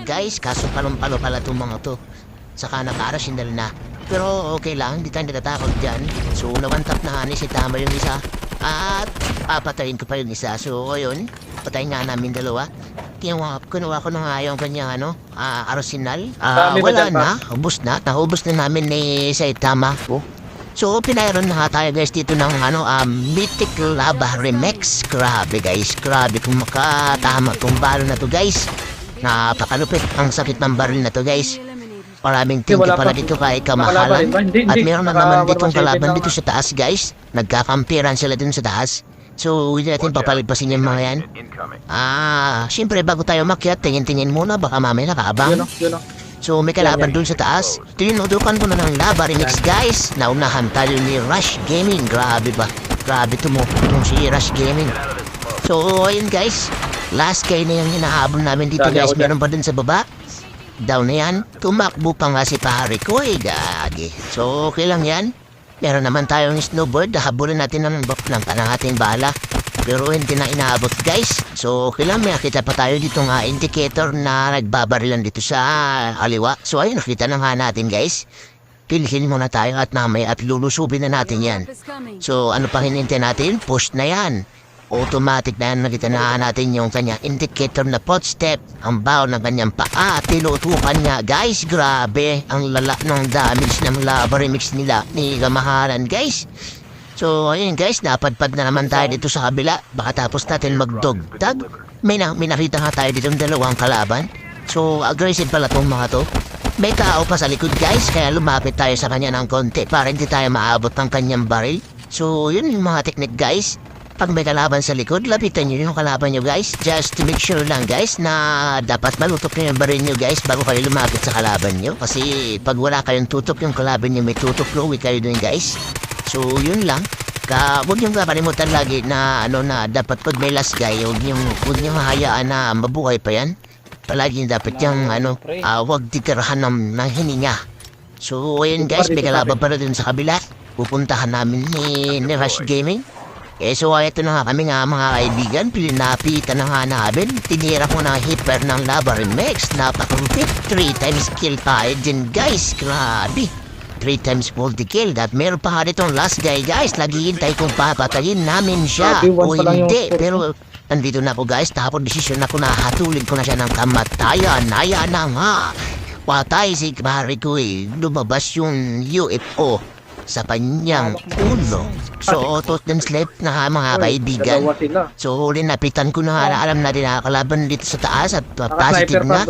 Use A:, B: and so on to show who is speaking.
A: guys, kaso palong-palo pala itong mga to. Saka naka-arsenal na. Pero okay lang, hindi tayo natatakot dyan. So nawantap na nga ni si Tama yung isa. At papatayin ko pa yung isa. So ayun, patayin nga namin dalawa. Kinuha ko na nga yung kanyang arsenal. Wala na, ubos na. Naubos na namin ni Saitama. So, pinayron na nga tayo guys dito ng Mythic Lava Remix. Grabe guys, grabe kung makatama tong baril na to guys. Napakalupit, ang sakit ng baril na to guys. Maraming tingin pala dito kay kamahalan. At meron na naman ditong kalaban dito sa taas guys. Nagkakampiran sila dun sa taas. So, hindi natin papalagpasin yung mga yan. Siyempre bago tayo makyat, tingin-tingin muna, baka mamaya nakaabang. So, may kalaban dun sa taas. Tinudukan ko na ng Lava Remix, guys. Naunahan tayo ni Rush Gaming. Grabe ba? Grabe itong si Rush Gaming. So, ayun guys. Last guy na yung hinahabol namin dito, guys. Meron pa dun sa baba. Down na yan. Tumakbo pa nga si pare ko, gagi. So, okay lang yan. Meron naman tayong snowboard. Habulin natin ng ating bala. Pero hindi na inaabot guys. So okay lang, may nakita pa tayo dito nga indicator na nagbabarilan dito sa aliwa. So ayun, nakita na nga natin guys. Pilhin muna tayo at mamaya at lulusubin na natin yan. So ano pa hinintay natin? Push na yan. Automatic na yan, nakita na natin yung kanya indicator na footstep. Ang baw ng kanyang paa, tinutukan niya. Guys, grabe. Ang lala ng damage ng Lava Remix nila ni kamahalan guys. So, ayun guys, napadpad na naman tayo dito sa kabila. Baka tapos natin magdogdag. May nakita nga tayo dito ng dalawang kalaban. So, aggressive pala itong mga to. May tao pa sa likod guys, kaya lumapit tayo sa kanya ng konti para hindi tayo maabot ng kanyang baril. So, yun yung mga technique guys. Pag may kalaban sa likod, lapitan nyo yung kalaban nyo guys. Just to make sure lang guys na dapat malutok nyo yung baril nyo guys bago kayo lumapit sa kalaban nyo. Kasi pag wala kayong tutok yung kalaban nyo, may tutok luwi kayo dun guys. So, yun lang. Huwag niyong kapalimutan lagi na dapat pag may last guy, huwag niyong hayaan na mabuhay pa yan. Palagi dapat yung huwag titirahan ng hininga. So, ayun guys, may kalaban para dun sa kabila. Pupuntahan namin ni Rush Gaming. So, ito na nga kami mga kaibigan. Pilinapitan na nga namin. Tinira ko na hyper ng Lava Remix. Napakalupit. 3 times kill tayo din guys. Grabe. 3 times multi kill. That meron pa nga itong last guy guys. Lagi hintay kung papatayin namin siya o hindi. Pero nandito na ako guys. Tapos desisyon ako na hatulin ko na siya ng kamatayan. Ayan na nga. Patay si pare ko lumabas yung UFO sa kanyang ulo. So auto slip na mga kaibigan. So napitan ko na nga. Alam natin na kalaban dito sa taas at positive na.